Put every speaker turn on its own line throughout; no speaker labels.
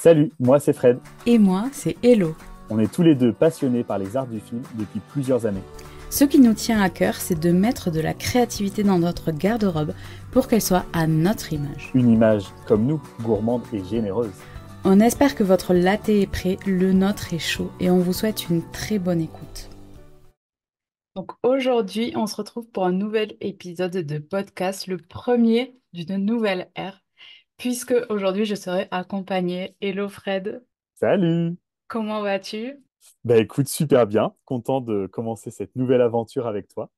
Salut, moi c'est Fred.
Et moi, c'est Hello.
On est tous les deux passionnés par les arts du film depuis plusieurs années.
Ce qui nous tient à cœur, c'est de mettre de la créativité dans notre garde-robe pour qu'elle soit à notre image.
Une image comme nous, gourmande et généreuse.
On espère que votre latte est prêt, le nôtre est chaud et on vous souhaite une très bonne écoute. Donc aujourd'hui, on se retrouve pour un nouvel épisode de podcast, le premier d'une nouvelle ère, puisque aujourd'hui je serai accompagnée. Hello Fred,
Salut!
comment vas-tu?
Bah écoute, super bien, content de commencer cette nouvelle aventure avec toi.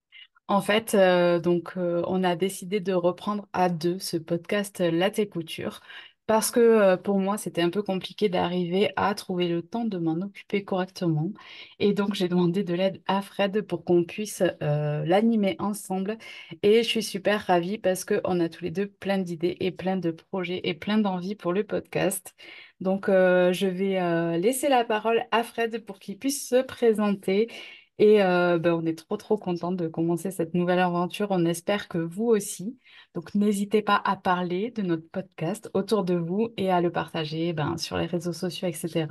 En fait, on a décidé de reprendre à deux ce podcast Latte Couture parce que pour moi, c'était un peu compliqué d'arriver à trouver le temps de m'en occuper correctement. Et donc, j'ai demandé de l'aide à Fred pour qu'on puisse l'animer ensemble. Et je suis super ravie parce qu'on a tous les deux plein d'idées et plein de projets et plein d'envies pour le podcast. Donc, je vais laisser la parole à Fred pour qu'il puisse se présenter et on est trop content de commencer cette nouvelle aventure. On espère que vous aussi. Donc n'hésitez pas à parler de notre podcast autour de vous et à le partager sur les réseaux sociaux, etc.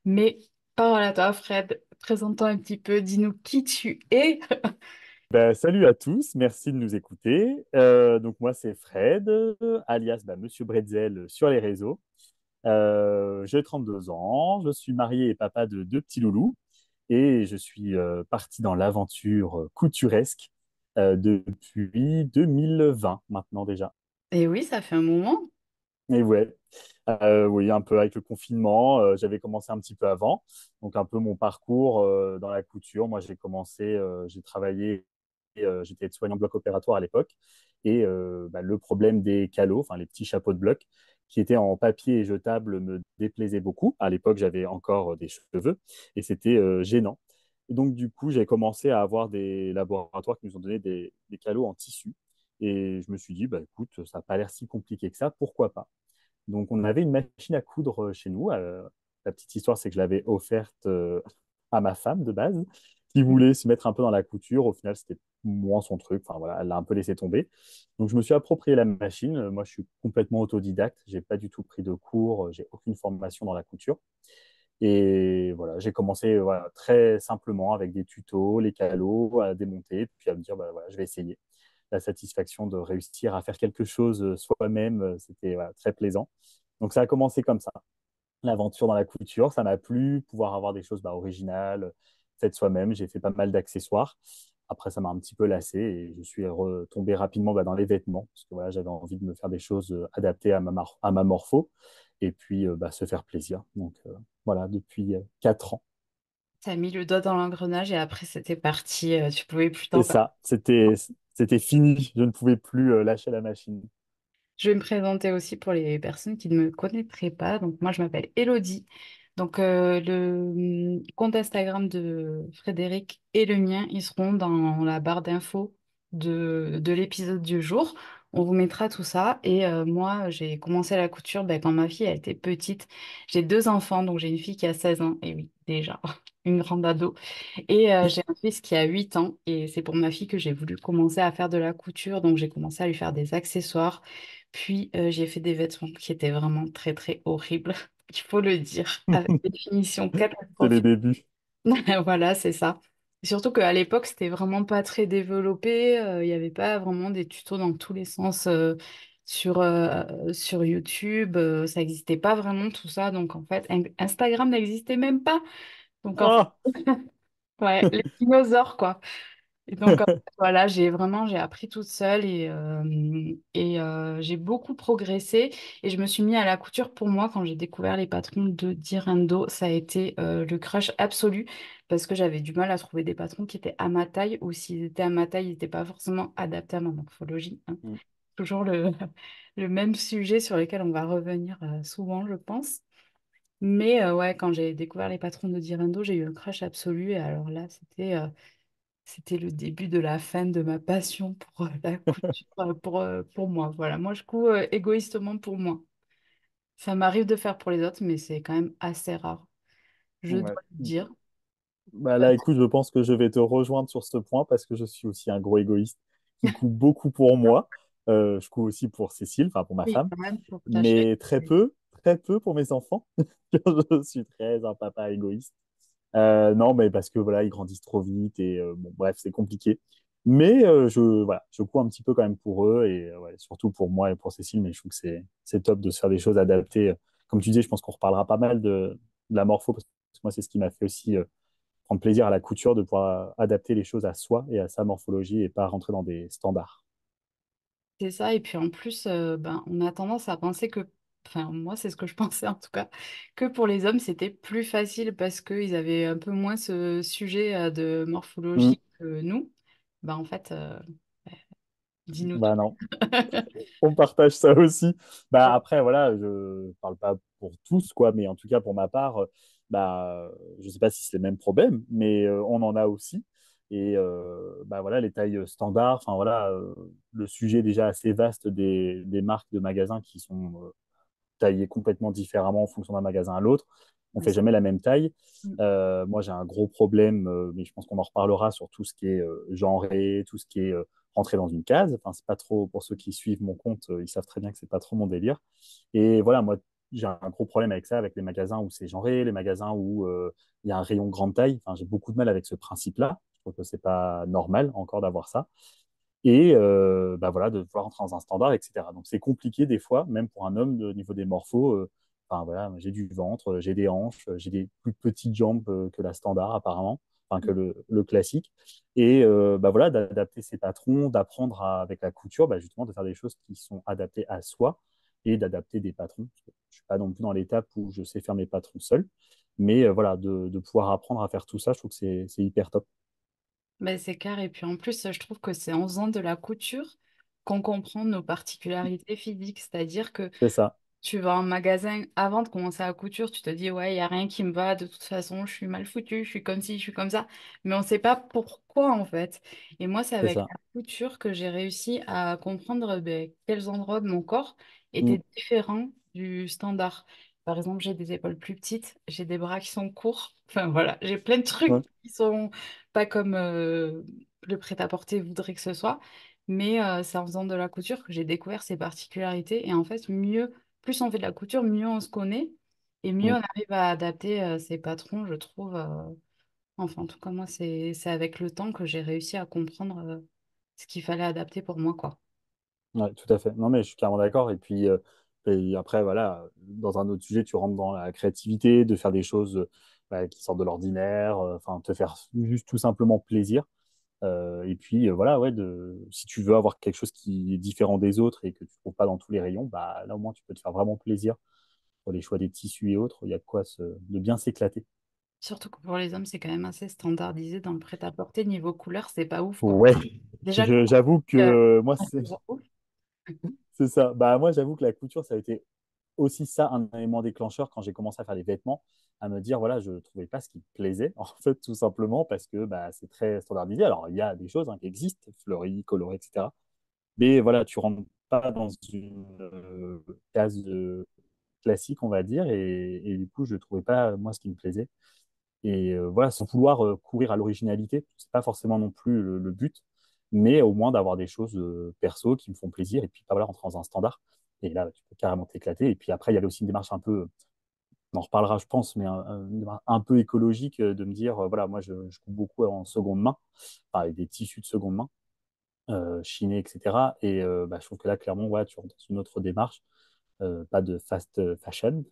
Mais parole à toi, Fred. Présente-toi un petit peu. Dis-nous qui tu es.
Bah, salut à tous, merci de nous écouter. Donc moi c'est Fred, alias Monsieur Bretzel sur les réseaux. J'ai 32 ans, je suis marié et papa de deux petits loulous et je suis parti dans l'aventure couturesque depuis 2020 maintenant déjà.
Et oui, ça fait un moment.
Et ouais, oui, un peu avec le confinement, j'avais commencé un petit peu avant, donc un peu mon parcours dans la couture. Moi, j'ai travaillé, j'étais aide-soignant bloc opératoire à l'époque, et le problème des calots, enfin les petits chapeaux de bloc, qui étaient en papier et jetables, me déplaisait beaucoup. À l'époque, j'avais encore des cheveux, et c'était gênant. Et donc, du coup, j'ai commencé à avoir des laboratoires qui nous ont donné des calots en tissu. Et je me suis dit, bah, écoute, ça n'a pas l'air si compliqué que ça, pourquoi pas? Donc, on avait une machine à coudre chez nous. La petite histoire, c'est que je l'avais offerte à ma femme de base, qui voulait se mettre un peu dans la couture. Au final, c'était moins son truc. Enfin, voilà, elle l'a un peu laissé tomber. Donc, je me suis approprié la machine. Moi, je suis complètement autodidacte. J'ai pas du tout pris de cours. J'ai aucune formation dans la couture. Et voilà, j'ai commencé voilà, très simplement avec des tutos, les calots, à démonter, puis à me dire, bah, voilà, je vais essayer. La satisfaction de réussir à faire quelque chose soi-même, c'était voilà, très plaisant. Donc ça a commencé comme ça, l'aventure dans la couture. Ça m'a plu, pouvoir avoir des choses originales, faites soi-même. J'ai fait pas mal d'accessoires. Après, ça m'a un petit peu lassé et je suis retombé rapidement dans les vêtements parce que voilà, j'avais envie de me faire des choses adaptées à ma morpho et puis se faire plaisir. Donc voilà, depuis 4 ans.
T'as mis le doigt dans l'engrenage et après c'était parti. Tu pouvais plus
Et
t'en passer.
ça, c'était fini. Je ne pouvais plus lâcher la machine.
Je vais me présenter aussi pour les personnes qui ne me connaîtraient pas. Donc, moi, je m'appelle Elodie. Donc, le compte Instagram de Frédéric et le mien, ils seront dans la barre d'infos de l'épisode du jour. On vous mettra tout ça. Et moi, j'ai commencé la couture quand ma fille a été petite. J'ai deux enfants, donc j'ai une fille qui a 16 ans. Et oui, déjà, une grande ado. Et j'ai un fils qui a 8 ans. Et c'est pour ma fille que j'ai voulu commencer à faire de la couture. Donc, j'ai commencé à lui faire des accessoires. Puis j'ai fait des vêtements qui étaient vraiment très horribles, il faut le dire, avec des finitions
C'est les
catastrophiques.
débuts.
Voilà, c'est ça. Surtout qu'à l'époque, c'était vraiment pas très développé. Il n'y avait pas vraiment des tutos dans tous les sens sur YouTube. Ça n'existait pas vraiment tout ça. Donc en fait, Instagram n'existait même pas. Donc en fait,
Ah.
ouais, les dinosaures, quoi. Et donc, voilà, j'ai appris toute seule et j'ai beaucoup progressé. Et je me suis mis à la couture pour moi quand j'ai découvert les patrons de Direndo. Ça a été le crush absolu parce que j'avais du mal à trouver des patrons qui étaient à ma taille ou s'ils étaient à ma taille, ils n'étaient pas forcément adaptés à ma morphologie, hein. Toujours le même sujet sur lequel on va revenir souvent, je pense. Mais ouais, quand j'ai découvert les patrons de Direndo, j'ai eu un crush absolu. Et alors là, c'était le début de la fin de ma passion pour la couture, pour moi. Voilà, moi je couds égoïstement pour moi. Ça m'arrive de faire pour les autres, mais c'est quand même assez rare, je
Ouais.
dois le dire.
Bah là, écoute, je pense que je vais te rejoindre sur ce point parce que je suis aussi un gros égoïste qui coud beaucoup pour moi. Je couds aussi pour Cécile, enfin pour ma
Oui,
femme,
quand même, pour ta chérie.
mais très peu. très peu pour mes enfants. Je suis très un papa égoïste. Non, mais parce que voilà, ils grandissent trop vite et bon, bref, c'est compliqué. Mais voilà, je cours un petit peu quand même pour eux et ouais, surtout pour moi et pour Cécile. Mais je trouve que c'est top de se faire des choses adaptées. Comme tu dis, je pense qu'on reparlera pas mal de la morpho parce que moi, c'est ce qui m'a fait aussi prendre plaisir à la couture de pouvoir adapter les choses à soi et à sa morphologie et pas rentrer dans des standards.
C'est ça, et puis en plus, ben, on a tendance à penser que, enfin moi c'est ce que je pensais en tout cas, que pour les hommes c'était plus facile parce qu'ils avaient un peu moins ce sujet de
Mm.
morphologie que nous. Ben en fait, dis-nous
Bah
tout.
non. On partage ça aussi. Bah après, voilà, je parle pas pour tous, quoi, mais en tout cas pour ma part, bah, je sais pas si c'est le même problème, mais on en a aussi. Et bah voilà, les tailles standards, enfin voilà, le sujet déjà assez vaste des marques de magasins qui sont taillées complètement différemment en fonction d'un magasin à l'autre. On
Ouais,
fait jamais la même taille.
mm.
Moi, j'ai un gros problème, mais je pense qu'on en reparlera sur tout ce qui est genré, tout ce qui est rentré dans une case. Enfin, c'est pas trop pour ceux qui suivent mon compte, ils savent très bien que c'est pas trop mon délire. Et voilà, moi, j'ai un gros problème avec ça, avec les magasins où c'est genré, les magasins où il y a un rayon grande taille. Enfin, j'ai beaucoup de mal avec ce principe-là. Je trouve que c'est pas normal encore d'avoir ça et bah voilà, de pouvoir rentrer dans un standard, etc. Donc c'est compliqué des fois, même pour un homme, au niveau des morphos. Enfin voilà, j'ai du ventre, j'ai des hanches, j'ai des plus petites jambes que la standard apparemment, enfin que le classique. Et bah voilà, d'adapter ses patrons, d'apprendre avec la couture, bah justement de faire des choses qui sont adaptées à soi et d'adapter des patrons. Je ne suis pas non plus dans l'étape où je sais faire mes patrons seul, mais voilà, de pouvoir apprendre à faire tout ça, je trouve que c'est hyper top.
Ben, c'est clair, et puis en plus, je trouve que c'est en faisant de la couture qu'on comprend nos particularités physiques, c'est-à-dire que
C'est ça,
tu vas en magasin avant de commencer la couture, tu te dis, ouais, il n'y a rien qui me va, de toute façon, je suis mal foutue, je suis comme ci, je suis comme ça, mais on ne sait pas pourquoi en fait. Et moi, c'est
c'est
avec
ça.
la couture que j'ai réussi à comprendre ben, quels endroits de mon corps
Mm,
étaient différents du standard. Par exemple, j'ai des épaules plus petites, j'ai des bras qui sont courts, enfin voilà, j'ai plein de trucs
ouais,
qui sont pas comme le prêt-à-porter voudrait que ce soit. Mais c'est en faisant de la couture que j'ai découvert ces particularités. Et en fait, plus on fait de la couture, mieux on se connaît et mieux
mm.
on arrive à adapter ses patrons, je trouve. Enfin, en tout cas, moi, c'est avec le temps que j'ai réussi à comprendre ce qu'il fallait adapter pour moi, quoi.
Ouais, tout à fait. Non, mais je suis carrément d'accord. Et après, voilà, dans un autre sujet, tu rentres dans la créativité, de faire des choses bah, qui sortent de l'ordinaire, enfin, te faire juste tout simplement plaisir. Et puis, voilà, ouais, si tu veux avoir quelque chose qui est différent des autres et que tu ne trouves pas dans tous les rayons, bah, là, au moins, tu peux te faire vraiment plaisir pour les choix des tissus et autres. Il y a de quoi de bien s'éclater.
Surtout que pour les hommes, c'est quand même assez standardisé dans le prêt-à-porter. Niveau couleur, c'est pas ouf, quoi.
Ouais,
Déjà,
j'avoue
euh,
que moi,
c'est pas ouf.
c'est ça. Bah, moi, j'avoue que la couture, ça a été aussi ça un élément déclencheur quand j'ai commencé à faire les vêtements, à me dire, voilà, je ne trouvais pas ce qui me plaisait, en fait, tout simplement parce que bah, c'est très standardisé. Alors, il y a des choses hein, qui existent, fleuries, colorées, etc. Mais voilà, tu rentres pas dans une case classique, on va dire, et du coup, je ne trouvais pas, moi, ce qui me plaisait. Et voilà, sans vouloir courir à l'originalité, c'est pas forcément non plus le but, mais au moins d'avoir des choses perso qui me font plaisir et puis pas voilà, rentrer dans un standard. Et là, tu peux carrément t'éclater. Et puis après, il y avait aussi une démarche un peu, on en reparlera, je pense, mais une démarche un peu écologique de me dire, voilà, moi, je coupe beaucoup en seconde main, enfin, avec des tissus de seconde main, chinés, etc. Et bah, je trouve que là, clairement, ouais, tu rentres dans une autre démarche, pas de fast fashion,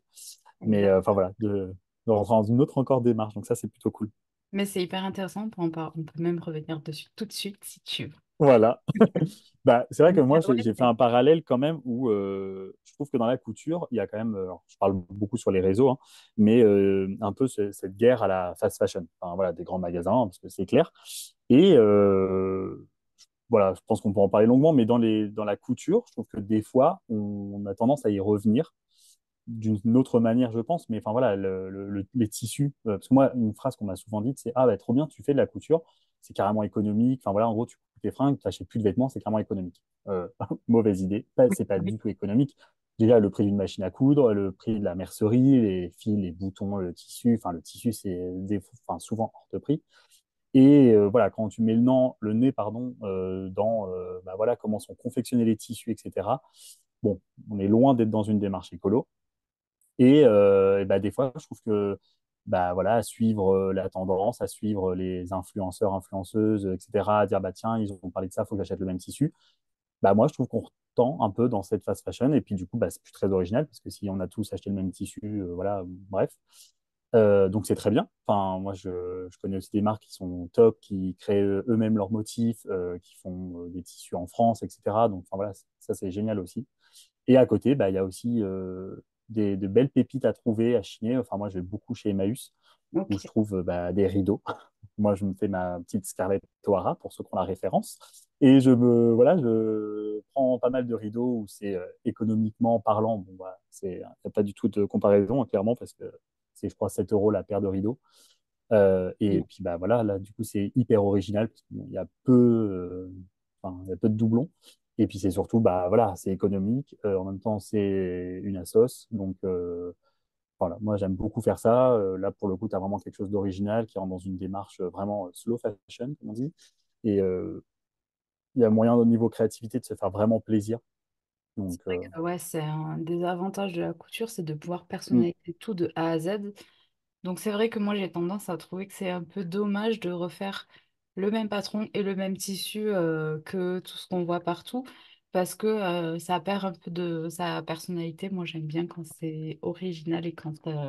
mais
Exact.
enfin voilà, de rentrer dans une autre encore démarche. Donc ça, c'est plutôt cool.
Mais c'est hyper intéressant pour en parler. On peut même revenir dessus tout de suite si tu veux.
Voilà. Bah, c'est vrai que
Mais,
moi,
ouais,
j'ai fait un parallèle quand même où je trouve que dans la couture, il y a quand même, alors, je parle beaucoup sur les réseaux, hein, mais un peu cette guerre à la fast fashion. Enfin, voilà, des grands magasins, hein, parce que c'est clair. Et voilà, je pense qu'on peut en parler longuement, mais dans la couture, je trouve que des fois, on a tendance à y revenir d'une autre manière, je pense. Mais enfin voilà, les tissus. Parce que moi, une phrase qu'on m'a souvent dite, c'est ah, bah, trop bien, tu fais de la couture, c'est carrément économique. Enfin voilà, en gros, tu coupes tes fringues, tu n'achètes plus de vêtements, c'est carrément économique. Mauvaise idée. C'est pas du tout économique. Déjà, le prix d'une machine à coudre, le prix de la mercerie, les fils, les boutons, le tissu. Enfin, le tissu, c'est enfin, souvent hors de prix. Et voilà, quand tu mets le nez pardon, dans bah, voilà, comment sont confectionnés les tissus, etc., bon, on est loin d'être dans une démarche écolo. Et bah, des fois, je trouve que bah, voilà, à suivre la tendance, à suivre les influenceurs, influenceuses, etc., à dire bah, tiens, ils ont parlé de ça, il faut que j'achète le même tissu. Bah, moi, je trouve qu'on retend un peu dans cette fast fashion. Et puis, du coup, bah, c'est plus très original parce que si on a tous acheté le même tissu, voilà, bref. Donc, c'est très bien. Enfin, moi, je connais aussi des marques qui sont top, qui créent eux-mêmes leurs motifs, qui font des tissus en France, etc. Donc, enfin, voilà, ça, c'est génial aussi. Et à côté, bah, il y a aussi de belles pépites à trouver, à chiner. Enfin, moi, je vais beaucoup chez Emmaüs, où je
Ok.
trouve bah, des rideaux. Moi, je me fais ma petite Scarlett O'Hara, pour ceux qui ont la référence. Et voilà, je prends pas mal de rideaux où c'est économiquement parlant. Bon, bah, il n'y a pas du tout de comparaison, hein, clairement, parce que c'est, je crois, 7 euros la paire de rideaux. Et puis, bah, voilà, là, du coup, c'est hyper original, parce qu'il y a enfin, il y a peu de doublons. Et puis, c'est surtout, bah, voilà, c'est économique. En même temps, c'est une assos. Donc, voilà, moi, j'aime beaucoup faire ça. Là, pour le coup, tu as vraiment quelque chose d'original qui rentre dans une démarche vraiment slow fashion, comme on dit. Et il y a moyen, au niveau créativité, de se faire vraiment plaisir.
C'est
Donc,
vrai que ouais, c'est un des avantages de la couture, c'est de pouvoir
mm,
personnaliser tout de A à Z. Donc c'est vrai que moi j'ai tendance à trouver que c'est un peu dommage de refaire le même patron et le même tissu que tout ce qu'on voit partout parce que ça perd un peu de sa personnalité. Moi j'aime bien quand c'est original et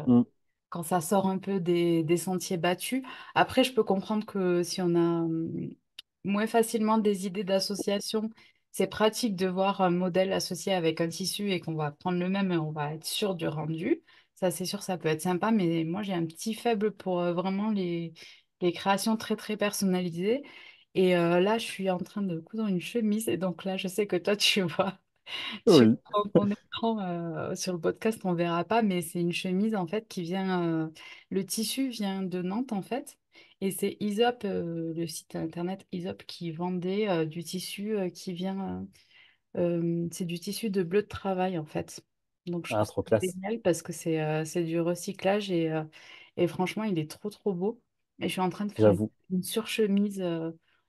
mm,
quand ça sort un peu des sentiers battus. Après je peux comprendre que si on a moins facilement des idées d'association, c'est pratique de voir un modèle associé avec un tissu et qu'on va prendre le même et on va être sûr du rendu. Ça, c'est sûr, ça peut être sympa, mais moi, j'ai un petit faible pour vraiment les créations très, très personnalisées. Et là, je suis en train de coudre une chemise. Et donc là, je sais que toi, tu vois, tu
oui.
vois mon écran sur le podcast, on verra pas, mais c'est une chemise, en fait, qui vient... le tissu vient de Nantes, en fait. Et c'est Isop, le site internet Isop, qui vendait du tissu qui vient... c'est du tissu de bleu de travail en fait. Donc je
Ah,
trouve ça
trop classe.
génial parce que c'est du recyclage et franchement il est trop trop beau. Et je suis en train de faire
J'avoue.
une surchemise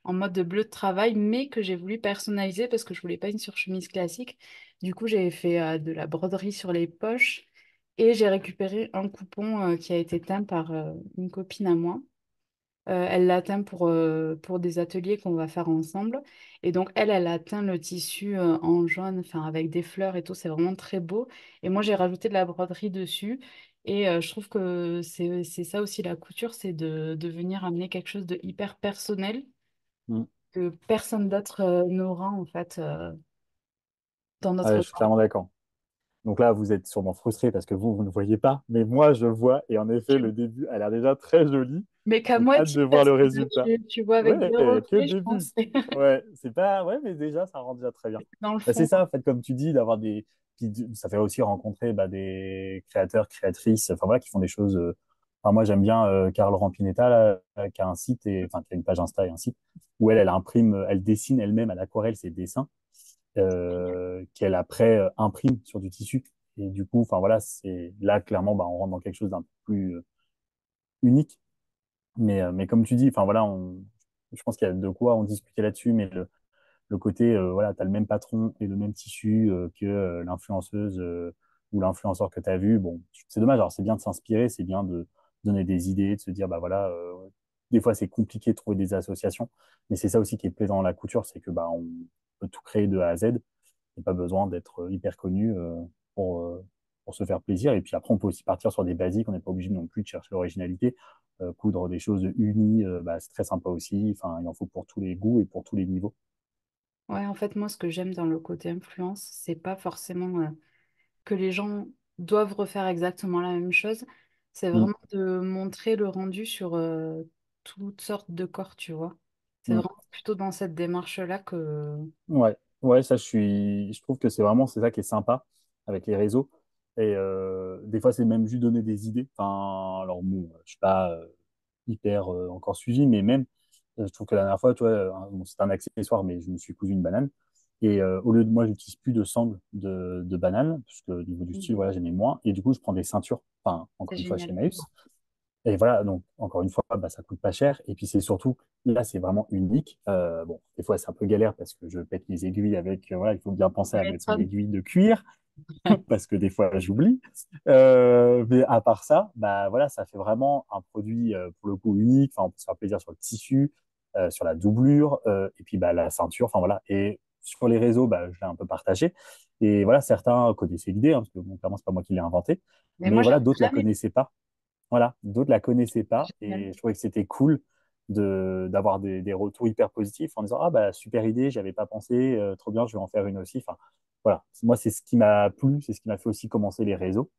en mode de bleu de travail mais que j'ai voulu personnaliser parce que je voulais pas une surchemise classique. Du coup j'ai fait de la broderie sur les poches et j'ai récupéré un coupon qui a été teint par une copine à moi. Elle l'a teint pour des ateliers qu'on va faire ensemble. Et donc, elle a teint le tissu en jaune, enfin, avec des fleurs et tout. C'est vraiment très beau. Et moi, j'ai rajouté de la broderie dessus. Et je trouve que c'est ça aussi la couture, c'est de venir amener quelque chose de hyper personnel
Mm.
que personne d'autre n'aura, en fait, dans
Ouais,
notre
je suis clairement
corps.
d'accord. Donc là, vous êtes sûrement frustré parce que vous ne voyez pas, mais moi, je vois. Et en effet, le début a l'air déjà très joli.
Mais qu'à
Donc, hâte
moitié,
de voir
parce
le
que là,
résultat.
tu vois avec
Ouais,
des
que le
reflets, je
début.
pense,
Ouais, c'est pas. Ouais, mais déjà, ça rend déjà très bien.
dans le
Bah, c'est
fond.
ça, en fait, comme tu dis, d'avoir des. Puis, ça fait aussi rencontrer bah, des créateurs, créatrices, enfin voilà, qui font des choses. Enfin, moi, j'aime bien Carole Rampinetta, là, qui a un site, enfin, qui a une page Insta et un site, où elle imprime, elle dessine elle-même à l'aquarelle ses dessins, qu'elle après imprime sur du tissu. Et du coup, enfin voilà, c'est là, clairement, bah, on rentre dans quelque chose d'un peu plus unique. Mais comme tu dis, enfin voilà, je pense qu'il y a de quoi en discuter là-dessus, mais le côté, voilà, tu as le même patron et le même tissu que l'influenceuse ou l'influenceur que tu as vu. Bon, c'est dommage. Alors, c'est bien de s'inspirer, c'est bien de donner des idées, de se dire, bah voilà, des fois, c'est compliqué de trouver des associations, mais c'est ça aussi qui est plaisant dans la couture, c'est que bah, on peut tout créer de A à Z. Il n'y a pas besoin d'être hyper connu pour, euh, pour se faire plaisir. Et puis après, on peut aussi partir sur des basiques. On n'est pas obligé non plus de chercher l'originalité. Coudre des choses unies, bah, c'est très sympa aussi. Enfin, il en faut pour tous les goûts et pour tous les niveaux.
Ouais, en fait, moi, ce que j'aime dans le côté influence, c'est pas forcément que les gens doivent refaire exactement la même chose. C'est
Mm,
vraiment de montrer le rendu sur toutes sortes de corps, tu vois. C'est
mm.
vraiment plutôt dans cette démarche-là que...
Ouais, ouais, ça, je trouve que c'est ça qui est sympa avec les réseaux. Et des fois, c'est même juste donner des idées. Enfin, alors bon, je suis pas hyper encore suivi, mais même, je trouve que la dernière fois, tu vois, bon, c'est un accessoire, mais je me suis cousu une banane. Et au lieu de moi, j'utilise plus de sangle de banane, parce que au niveau du style,
Mhm.
voilà, j'aimais moins. Et du coup, je prends des ceintures, enfin,
C'est
encore une fois, chez
génial.
Emmaüs. Et voilà, donc encore une fois, bah, ça coûte pas cher. Et puis c'est surtout, là, c'est vraiment unique. Bon, des fois, c'est un peu galère parce que je pète les aiguilles avec, voilà, il faut bien penser à
Ouais,
mettre son aiguille de cuir. parce que des fois j'oublie. Mais à part ça, bah voilà, ça fait vraiment un produit pour le coup unique. Enfin, on peut se faire plaisir sur le tissu, sur la doublure, et puis bah, la ceinture. Enfin voilà. Et sur les réseaux, bah, je l'ai un peu partagé. Et voilà, certains connaissaient l'idée, hein, parce que bon, clairement, c'est pas moi qui l'ai inventé.
Mais moi,
Mais voilà,
j'avoue
d'autres la
jamais.
connaissaient pas. Voilà, d'autres la connaissaient pas.
Génial.
Et je trouvais que c'était cool d'avoir des retours hyper positifs en disant, ah bah super idée, j'avais pas pensé, trop bien, je vais en faire une aussi. Enfin, voilà, moi c'est ce qui m'a plu, c'est ce qui m'a fait aussi commencer les réseaux.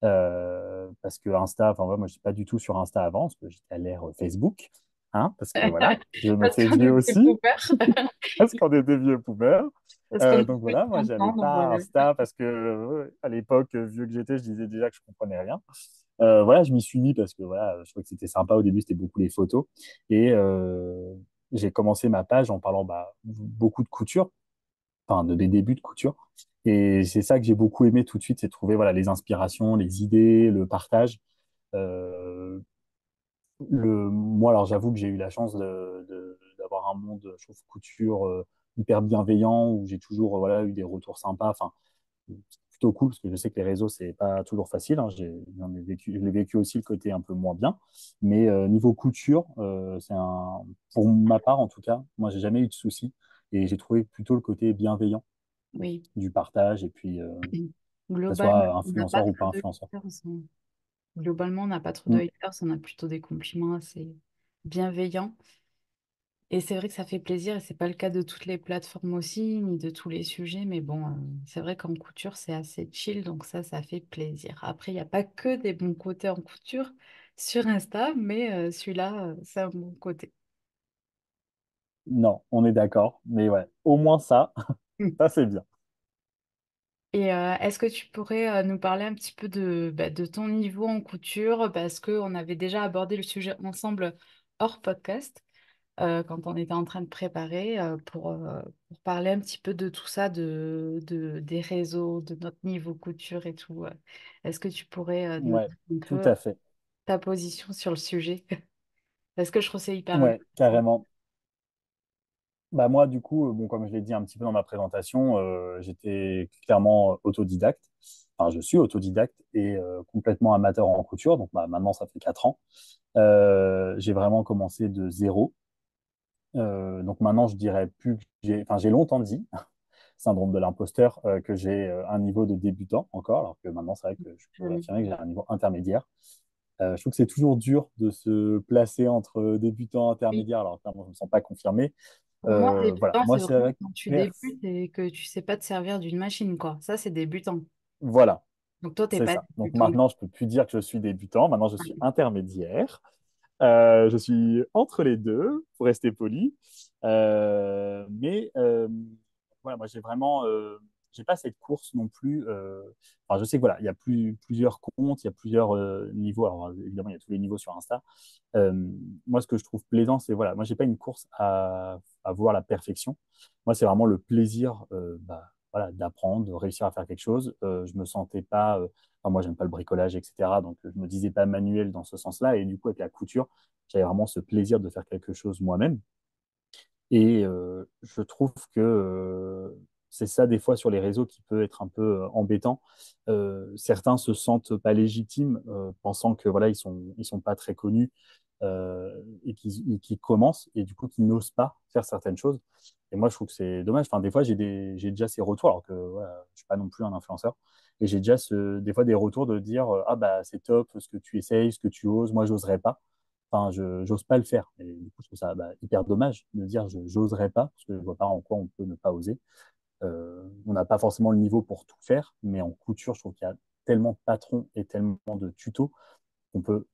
Parce que Insta, enfin ouais, moi je suis pas du tout sur Insta avant, parce que j'étais à l'ère Facebook, hein, parce que voilà, je me
Parce
fais
qu'on
vieux
est des
aussi,
boomers.
parce qu'on est des vieux boomers.
Parce qu'on a
Donc
plus de
voilà, moi
30
j'avais
ans, donc
pas
voilà.
Insta parce que à l'époque, vieux que j'étais, je disais déjà que je comprenais rien. Voilà, je m'y suis mis parce que voilà, je trouvais que c'était sympa. Au début, c'était beaucoup les photos. Et j'ai commencé ma page en parlant bah, beaucoup de couture, enfin de mes débuts de couture. Et c'est ça que j'ai beaucoup aimé tout de suite, c'est trouver voilà, les inspirations, les idées, le partage. Euh, Moi, alors j'avoue que j'ai eu la chance d'avoir un monde, je trouve, couture hyper bienveillant, où j'ai toujours voilà, eu des retours sympas. Enfin, c'est plutôt cool, parce que je sais que les réseaux, c'est pas toujours facile. Hein. J'en ai vécu, je l'ai vécu aussi le côté un peu moins bien. Mais niveau couture, pour ma part en tout cas, moi, j'ai jamais eu de soucis. Et j'ai trouvé plutôt le côté bienveillant
Oui.
du partage, et puis que ce
Globalement,
soit
on n'a pas
influenceur ou pas
trop de
influenceur.
haters. Globalement, on n'a pas trop de
Mm.
haters, on a plutôt des compliments assez bienveillants. Et c'est vrai que ça fait plaisir, et c'est pas le cas de toutes les plateformes aussi, ni de tous les sujets, mais bon, c'est vrai qu'en couture, c'est assez chill, donc ça fait plaisir. Après, il n'y a pas que des bons côtés en couture sur Insta, mais celui-là, c'est un bon côté.
Non, on est d'accord. Mais ouais, au moins ça, ça c'est bien.
Et est-ce que tu pourrais nous parler un petit peu de ton niveau en couture, parce qu'on avait déjà abordé le sujet ensemble hors podcast, quand on était en train de préparer pour parler un petit peu de tout ça, des réseaux, de notre niveau couture et tout. Est-ce que tu pourrais nous
Ouais,
dire un
tout
peu
à fait.
ta position sur le sujet? Parce que je trouve que c'est hyper
Ouais,
intéressant.
carrément. Bah moi, du coup, bon, comme je l'ai dit un petit peu dans ma présentation, j'étais clairement autodidacte. Enfin, je suis autodidacte et complètement amateur en couture. Donc bah, maintenant, ça fait 4 ans. J'ai vraiment commencé de zéro. Donc maintenant, je dirais plus que enfin, j'ai longtemps dit, syndrome de l'imposteur, que j'ai un niveau de débutant encore, alors que maintenant, c'est vrai que je peux
Jamais.
affirmer que j'ai un niveau intermédiaire. Je trouve que c'est toujours dur de se placer entre débutants et
Oui.
intermédiaires, alors clairement, je ne me sens pas confirmé.
Pour moi,
Voilà,
débutant,
moi,
c'est
c'est
vraiment
vrai que
quand tu débutes et que tu sais pas te servir d'une machine, quoi. Ça, c'est débutant.
voilà,
Donc toi, t'es
c'est
pas
ça. Donc
débutant.
maintenant, je peux plus dire que je suis débutant. Maintenant, je suis intermédiaire. Je suis entre les deux, pour rester poli. Mais voilà, moi, j'ai pas cette course non plus. Enfin, je sais que voilà, il y a plusieurs comptes, il y a plusieurs niveaux. Alors évidemment, il y a tous les niveaux sur Insta. Euh, Moi, ce que je trouve plaisant, c'est voilà, moi, j'ai pas une course à voir la perfection. Moi, c'est vraiment le plaisir, bah, voilà, d'apprendre, de réussir à faire quelque chose. Je me sentais pas, enfin, moi, j'aime pas le bricolage, etc. Donc, je me disais pas manuel dans ce sens-là. Et du coup, avec la couture, j'avais vraiment ce plaisir de faire quelque chose moi-même. Et je trouve que c'est ça, des fois, sur les réseaux qui peut être un peu embêtant. Certains se sentent pas légitimes, pensant que voilà, ils sont pas très connus et qui commencent et du coup qui n'osent pas faire certaines choses. Et moi, je trouve que c'est dommage. Enfin, des fois, j'ai déjà ces retours, alors que voilà, je suis pas non plus un influenceur. Et j'ai déjà des fois des retours de dire ah bah c'est top ce que tu essayes, ce que tu oses. Moi, j'oserais pas. Enfin, je j'ose pas le faire. Et du coup, je trouve ça bah, hyper dommage de dire je j'oserais pas, parce que je vois pas en quoi on peut ne pas oser. On n'a pas forcément le niveau pour tout faire, mais en couture, je trouve qu'il y a tellement de patrons et tellement de tutos qu'on peut,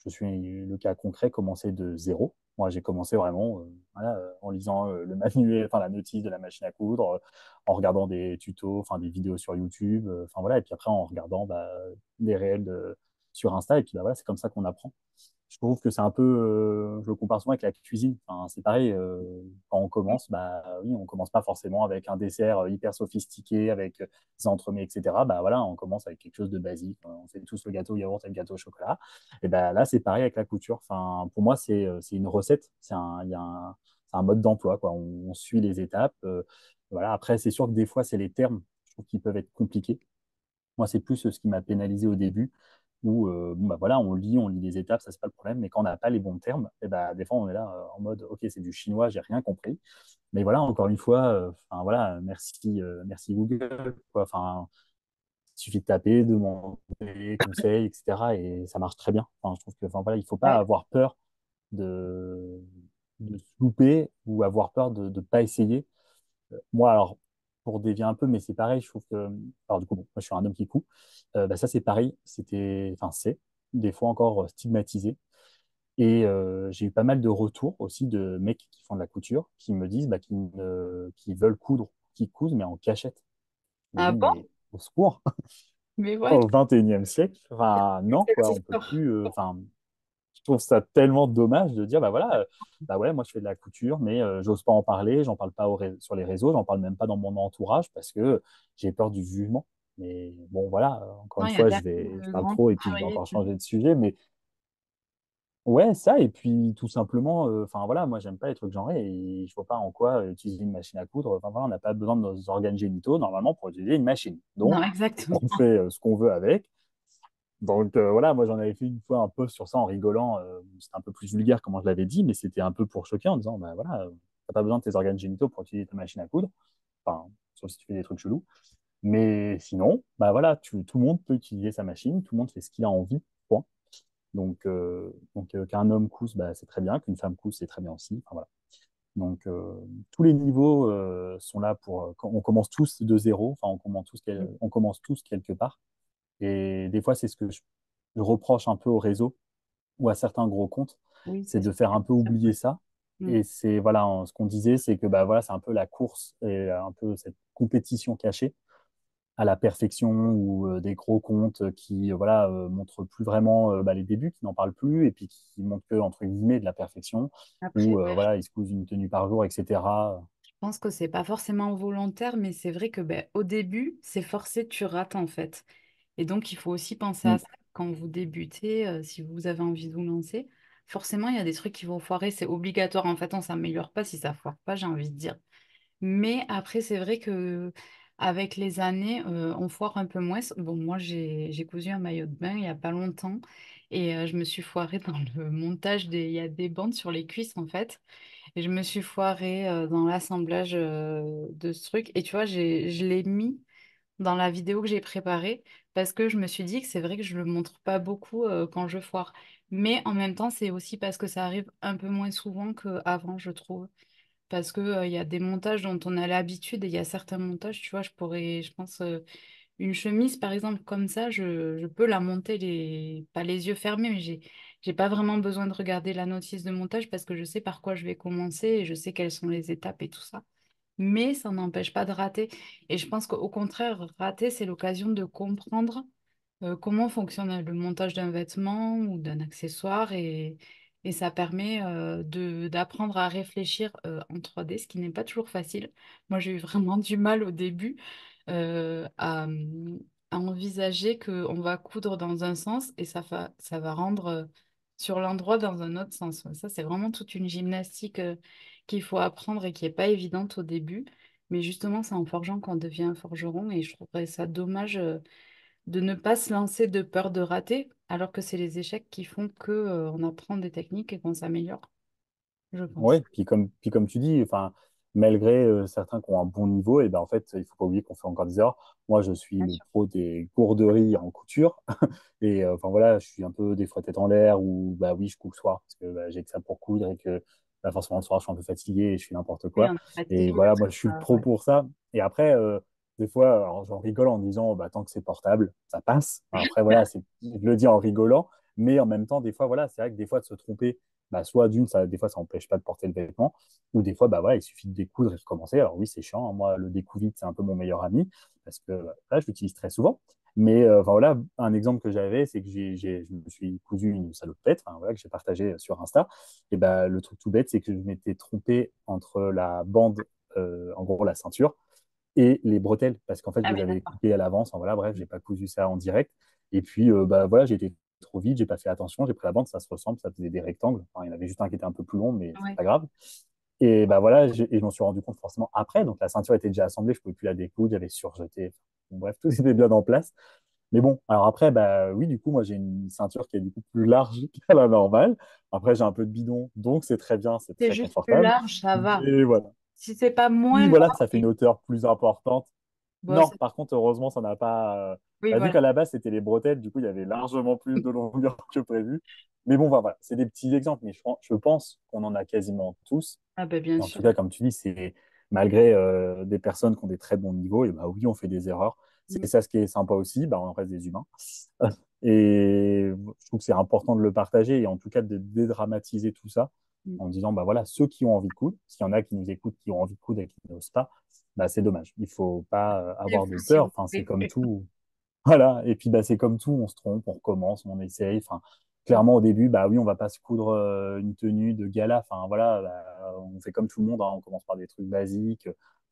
je suis le cas concret, commencer de zéro. Moi, j'ai commencé vraiment voilà, en lisant le manuel, enfin la notice de la machine à coudre, en regardant des tutos, enfin des vidéos sur YouTube, enfin voilà, et puis après en regardant bah, les réels sur Insta, et puis bah, voilà, c'est comme ça qu'on apprend. Je trouve que c'est un peu, je le compare souvent avec la cuisine. Enfin, c'est pareil, quand on commence, bah oui, on commence pas forcément avec un dessert hyper sophistiqué, avec des entremets, etc. Bah voilà, on commence avec quelque chose de basique. On fait tous le gâteau au yaourt et le gâteau au chocolat. Et bah là, c'est pareil avec la couture. Enfin, pour moi, c'est une recette. Il y a c'est un mode d'emploi, quoi. On suit les étapes. Voilà. Après, c'est sûr que des fois, c'est les termes. Je trouve qu'ils peuvent être compliqués. Moi, c'est plus ce qui m'a pénalisé au début, où bon, bah, voilà, on lit les étapes, ça, c'est pas le problème, mais quand on n'a pas les bons termes, et bah, des fois, on est là en mode, OK, c'est du chinois, j'ai rien compris. Mais voilà, encore une fois, enfin, voilà, merci Google, quoi. Enfin, il suffit de taper, demander des conseils, etc. Et ça marche très bien. Enfin, je trouve que, enfin, voilà, il ne faut pas
Ouais.
avoir peur de, de se louper ou avoir peur de ne pas essayer. Moi, alors, pour dévier un peu, mais c'est pareil, je trouve que. Alors, du coup, bon, moi, je suis un homme qui coud. Bah, ça, c'est pareil. Enfin, c'est des fois encore stigmatisé. Et j'ai eu pas mal de retours aussi de mecs qui font de la couture qui me disent bah, qu'ils veulent coudre, qui cousent, mais en cachette. Je me
Ah
dis,
bon?
mais au secours,
Mais ouais,
au 21e siècle, enfin, non,
cette
quoi, on peut
histoire.
plus. Enfin, je trouve ça tellement dommage de dire, bah voilà, bah ouais, moi je fais de la couture, mais j'ose pas en parler, j'en parle pas sur les réseaux, j'en parle même pas dans mon entourage parce que j'ai peur du jugement. Mais bon, voilà, encore
Non,
une
il y a
fois,
tellement
je
de
parle
grands
trop et puis je vais
couturiers.
encore changer de sujet, mais ouais, ça, et puis tout simplement, enfin voilà, moi j'aime pas les trucs genrés et je vois pas en quoi utiliser une machine à coudre. Enfin voilà, on n'a pas besoin de nos organes génitaux normalement pour utiliser une machine.
Non,
Donc,
exactement.
on fait ce qu'on veut avec. Donc voilà, moi j'en avais fait une fois un peu sur ça en rigolant. C'était un peu plus vulgaire comment je l'avais dit, mais c'était un peu pour choquer en disant, bah voilà, t'as pas besoin de tes organes génitaux pour utiliser ta machine à coudre. Enfin, sauf si tu fais des trucs chelous. Mais sinon, bah voilà, tout le monde peut utiliser sa machine, tout le monde fait ce qu'il a envie. Point. Donc, qu'un homme cousse, bah, c'est très bien, qu'une femme cousse, c'est très bien aussi. Enfin, voilà. Donc, tous les niveaux sont là pour. On commence tous de zéro, enfin, on commence tous quelque part. Et des fois, c'est ce que je reproche un peu au réseau ou à certains gros comptes,
Oui,
c'est
c'est
de faire un peu
sûr.
oublier ça.
Mm.
Et c'est voilà, ce qu'on disait, c'est que bah, voilà, c'est un peu la course et un peu cette compétition cachée à la perfection ou des gros comptes qui voilà, montrent plus vraiment bah, les débuts, qui n'en parlent plus et puis qui montrent que, entre guillemets, de la perfection,
Après,
où
ouais,
voilà, ils se cousent une tenue par jour, etc.
je pense que c'est pas forcément volontaire, mais c'est vrai que ben, au début, c'est forcé, tu rates en fait. Et donc, il faut aussi penser à
Mm.
ça quand vous débutez, si vous avez envie de vous lancer. Forcément, il y a des trucs qui vont foirer, c'est obligatoire. En fait, on s'améliore pas si ça foire pas, j'ai envie de dire. Mais après, c'est vrai que avec les années, on foire un peu moins. Bon, moi, j'ai cousu un maillot de bain il y a pas longtemps et je me suis foirée dans le montage il y a des bandes sur les cuisses en fait. Et je me suis foirée dans l'assemblage de ce truc. Et tu vois, je l'ai mis dans la vidéo que j'ai préparée parce que je me suis dit que c'est vrai que je le montre pas beaucoup quand je foire. Mais en même temps, c'est aussi parce que ça arrive un peu moins souvent qu'avant, je trouve. Parce que, il y a des montages dont on a l'habitude et il y a certains montages, tu vois, je pense, une chemise, par exemple, comme ça, je peux la monter pas les yeux fermés, mais j'ai pas vraiment besoin de regarder la notice de montage parce que je sais par quoi je vais commencer et je sais quelles sont les étapes et tout ça. Mais ça n'empêche pas de rater. Et je pense qu'au contraire, rater, c'est l'occasion de comprendre comment fonctionne le montage d'un vêtement ou d'un accessoire et ça permet d'apprendre à réfléchir en 3D, ce qui n'est pas toujours facile. Moi, j'ai eu vraiment du mal au début euh, à, à envisager qu'on va coudre dans un sens et ça va rendre sur l'endroit dans un autre sens. Ça, c'est vraiment toute une gymnastique qu'il faut apprendre et qui n'est pas évidente au début. Mais justement, c'est en forgeant qu'on devient un forgeron et je trouverais ça dommage de ne pas se lancer de peur de rater, alors que c'est les échecs qui font que, on apprend des techniques et qu'on s'améliore, je pense.
Ouais, puis comme tu dis, enfin, malgré certains qui ont un bon niveau, et ben en fait, il faut pas oublier qu'on fait encore des erreurs. Moi, je suis
Bien
le
sûr.
pro des gourderies en couture. Et enfin voilà, je suis un peu des fois tête en l'air ou bah oui, je couds le soir parce que bah, j'ai que ça pour coudre et que bah, forcément le soir, je suis un peu fatigué et je fais n'importe
Oui,
quoi.
on est
Et
fatigué.
voilà, moi, je suis le pro
Ouais.
pour ça. Et après, des fois, alors, j'en rigole en disant, bah, tant que c'est portable, ça passe. Après, voilà, je le dis en rigolant, mais en même temps, des fois, voilà, c'est vrai que des fois, de se tromper, bah, soit d'une, des fois, ça n'empêche pas de porter le vêtement, ou des fois, bah, voilà, il suffit de découdre et recommencer. Alors oui, c'est chiant, hein. Moi, le découvite, c'est un peu mon meilleur ami, parce que là, je l'utilise très souvent. Mais enfin, voilà, un exemple que j'avais, c'est que je me suis cousu une salopette, enfin, voilà, que j'ai partagé sur Insta. Et ben, le truc tout bête, c'est que je m'étais trompé entre la bande, en gros la ceinture, et les bretelles, parce qu'en fait, je
Ah
les
oui,
avais
d'accord.
coupées à l'avance. Enfin, voilà, bref, j'ai pas cousu ça en direct. Et puis, bah, voilà, j'ai été trop vite, j'ai pas fait attention, j'ai pris la bande, ça se ressemble, ça faisait des rectangles. Enfin, il y en avait juste un qui était un peu plus long, mais c'est
Ouais.
pas grave. Et bah voilà, et je m'en suis rendu compte forcément après. Donc la ceinture était déjà assemblée, je pouvais plus la découdre, j'avais surjeté. bon, bref, tout était bien en place. Mais bon, alors après, bah oui, du coup, moi, j'ai une ceinture qui est du coup plus large qu'à la normale. Après, j'ai un peu de bidon, donc c'est très bien, c'est
C'est
très
juste plus
confortable.
large, ça va.
Mais voilà.
Si c'est pas
Oui,
moins
voilà, ça fait une
large,
hauteur plus importante.
bon,
Non, par contre, heureusement, ça n'a pas.
oui,
Bah, vu
voilà.
qu'à la base, c'était les bretelles, du coup, il y avait largement plus de longueur que prévu. Mais bon, voilà, c'est des petits exemples. Mais je pense qu'on en a quasiment tous.
Ah ben bien
Et en
sûr.
tout cas, comme tu dis, c'est malgré des personnes qui ont des très bons niveaux, et bah oui, on fait des erreurs. C'est
Mm,
ça ce qui est sympa aussi, bah, on reste des humains. Et je trouve que c'est important de le partager et en tout cas de dédramatiser tout ça
mm.
en disant, bah voilà, ceux qui ont envie de coudre, s'il y en a qui nous écoutent, qui ont envie de coudre et qui n'osent pas, bah c'est dommage. Il faut pas
Et
avoir
vous,
de
si
peur.
vous
Enfin, c'est
voulez.
comme tout. Voilà. Et puis, bah, c'est comme tout, on se trompe, on recommence, on essaye. Enfin, clairement, au début, bah oui, on va pas se coudre une tenue de gala. Enfin, voilà, bah, on fait comme tout le monde, hein, on commence par des trucs basiques.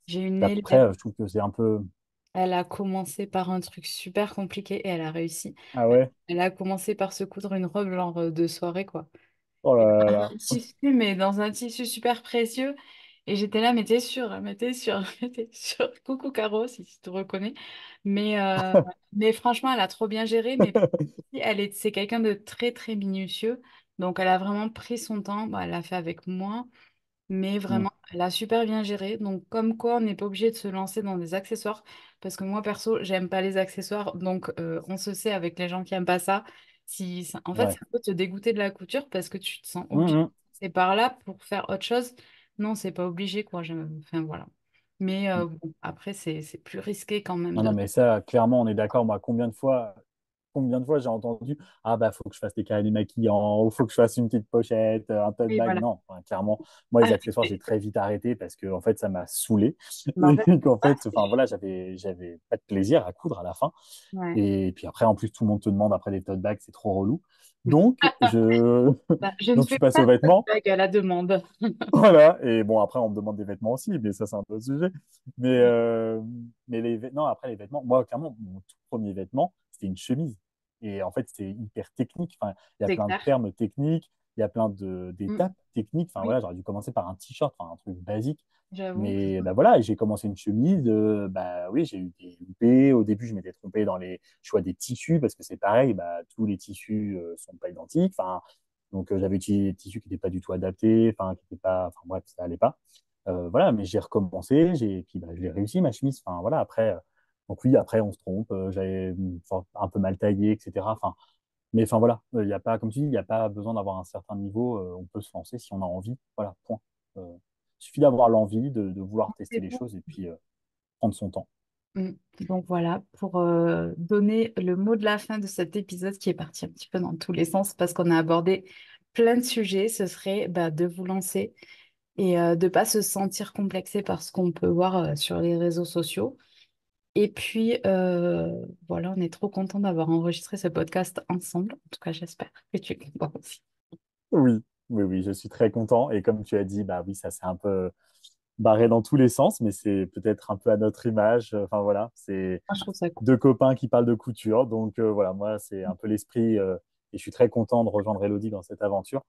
J'ai une
Après,
élève,
je trouve que c'est un peu.
elle a commencé par un truc super compliqué et elle a réussi.
Ah ouais?
Elle a commencé par se coudre une robe genre de soirée, quoi.
Oh
Et
là
dans
là
un tissu, mais dans un tissu super précieux. Et j'étais là, mais t'es sûre, mais t'es sûre. Coucou Caro, si tu te reconnais. Mais, euh, mais franchement, elle a trop bien géré. Mais c'est quelqu'un de très, très minutieux. Donc, elle a vraiment pris son temps. Bah, elle l'a fait avec moi. Mais
là.
vraiment, elle a super bien géré. Donc, comme quoi, on n'est pas obligé de se lancer dans des accessoires. Parce que moi, perso, j'aime pas les accessoires. Donc, on se sait avec les gens qui aiment pas ça. En fait,
Ouais.
ça peut te dégoûter de la couture parce que tu te sens obligé.
Mhm.
C'est par là pour faire autre chose. Non, c'est pas obligé, quoi. Enfin, voilà. Mais bon, après, c'est plus risqué quand même
Non, non,
de.
mais ça, clairement, on est d'accord. Moi, combien de fois j'ai entendu, ah bah faut que je fasse des carrés démaquillants, ou faut que je fasse une petite pochette, un tote
Oui,
bag.
voilà.
Non, enfin, clairement, moi les
Ah,
accessoires j'ai très vite arrêté parce que en fait ça m'a saoulé
mais en fait,
et qu'en
ah,
fait, enfin voilà, j'avais pas de plaisir à coudre à la fin.
ouais.
Et puis après, en plus tout le monde te demande après des tote bags, c'est trop relou. Donc je
Bah, je ne
donc je
fais
suis passé
pas
aux
de
vêtements.
blague à la demande.
Voilà, et bon, après, on me demande des vêtements aussi, mais ça, c'est un autre sujet. Mais, euh, mais non, après, les vêtements, moi, clairement, mon tout premier vêtement, c'était une chemise. Et en fait, c'est hyper technique. Enfin, il y a
C'est
plein de
clair.
termes techniques, il y a plein
Mm.
d'étapes techniques. Enfin,
Oui,
voilà, j'aurais dû commencer par un t-shirt, enfin, un truc basique.
j'avoue.
Mais bah, voilà, et j'ai commencé une chemise. Bah oui, j'ai eu des loupés. Au début, je m'étais trompé dans les choix des tissus, parce que c'est pareil, bah, tous les tissus sont pas identiques. Enfin, donc, j'avais utilisé des tissus qui n'étaient pas du tout adaptés, enfin, qui n'étaient pas, enfin, bref, ça allait pas. Voilà, mais j'ai recommencé, puis bah, je l'ai réussi, ma chemise. Enfin, voilà, après, donc oui, après, on se trompe, j'avais un peu mal taillé, etc. Enfin, mais enfin, voilà, il y a pas, comme tu dis, il n'y a pas besoin d'avoir un certain niveau, on peut se lancer si on a envie. Voilà, point. Il suffit d'avoir l'envie de vouloir tester
C'est
les
bon.
choses et puis prendre son temps.
Mm. Donc voilà, pour donner le mot de la fin de cet épisode qui est parti un petit peu dans tous les sens parce qu'on a abordé plein de sujets, ce serait bah, de vous lancer et de ne pas se sentir complexé par ce qu'on peut voir sur les réseaux sociaux. Et puis voilà, on est trop content d'avoir enregistré ce podcast ensemble. En tout cas, j'espère que tu es content aussi.
Oui, oui, oui, je suis très content. Et comme tu as dit, bah oui, ça c'est un peu barré dans tous les sens, mais c'est peut-être un peu à notre image. Enfin voilà, c'est
Moi, je trouve ça cool.
deux copains qui parlent de couture. Donc voilà, moi, c'est un peu l'esprit. Et je suis très content de rejoindre Elodie dans cette aventure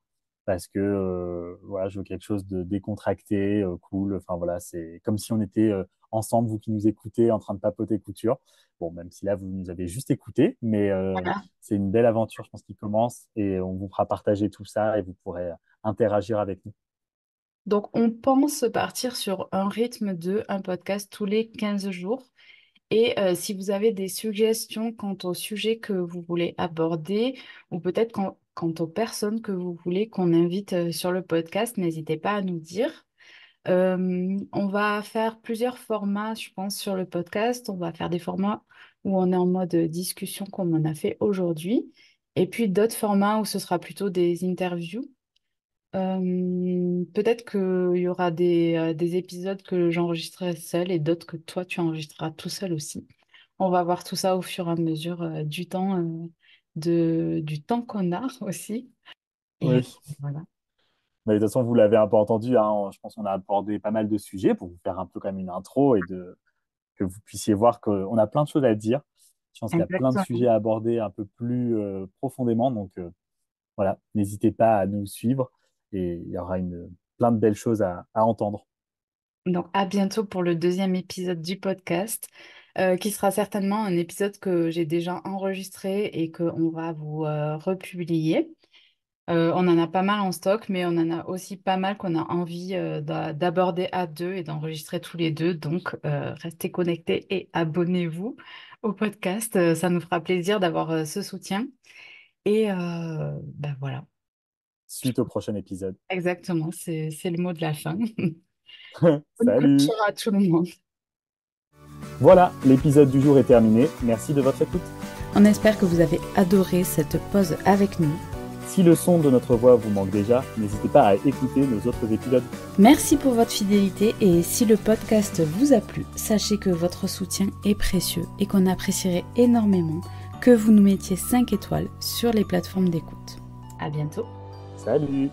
parce que voilà, je veux quelque chose de décontracté, cool. Enfin voilà, c'est comme si on était ensemble, vous qui nous écoutez, en train de papoter couture. Bon, même si là, vous nous avez juste écouté, mais
Voilà.
c'est une belle aventure, je pense, qui commence et on vous fera partager tout ça et vous pourrez interagir avec nous.
Donc, on pense partir sur un rythme de un podcast tous les 15 jours. Et si vous avez des suggestions quant au sujet que vous voulez aborder, ou peut-être quant aux personnes que vous voulez qu'on invite sur le podcast, n'hésitez pas à nous dire. On va faire plusieurs formats, je pense, sur le podcast. On va faire des formats où on est en mode discussion comme on a fait aujourd'hui. Et puis d'autres formats où ce sera plutôt des interviews. Peut-être qu'il y aura des épisodes que j'enregistrerai seul et d'autres que toi tu enregistreras tout seul aussi. On va voir tout ça au fur et à mesure du temps, du temps qu'on a aussi. Et
Oui.
voilà.
Mais de toute façon, vous l'avez un peu entendu, hein, je pense qu'on a abordé pas mal de sujets pour vous faire un peu comme une intro et que vous puissiez voir qu'on a plein de choses à dire. Je pense qu'il y a plein de
Exactement.
sujets à aborder un peu plus profondément. Donc voilà, n'hésitez pas à nous suivre et il y aura plein de belles choses à entendre.
Donc à bientôt pour le deuxième épisode du podcast. qui sera certainement un épisode que j'ai déjà enregistré et qu'on va vous republier. On en a pas mal en stock, mais on en a aussi pas mal qu'on a envie d'aborder à deux et d'enregistrer tous les deux. Donc, restez connectés et abonnez-vous au podcast. Ça nous fera plaisir d'avoir ce soutien. Et ben voilà,
Suite au prochain épisode.
exactement, c'est le mot de la fin. Bonne
Salut!
clôture à tout le monde.
Voilà, l'épisode du jour est terminé. Merci de votre écoute.
On espère que vous avez adoré cette pause avec nous.
Si le son de notre voix vous manque déjà, n'hésitez pas à écouter nos autres épisodes.
Merci pour votre fidélité et si le podcast vous a plu, sachez que votre soutien est précieux et qu'on apprécierait énormément que vous nous mettiez 5 étoiles sur les plateformes d'écoute. À bientôt.
Salut!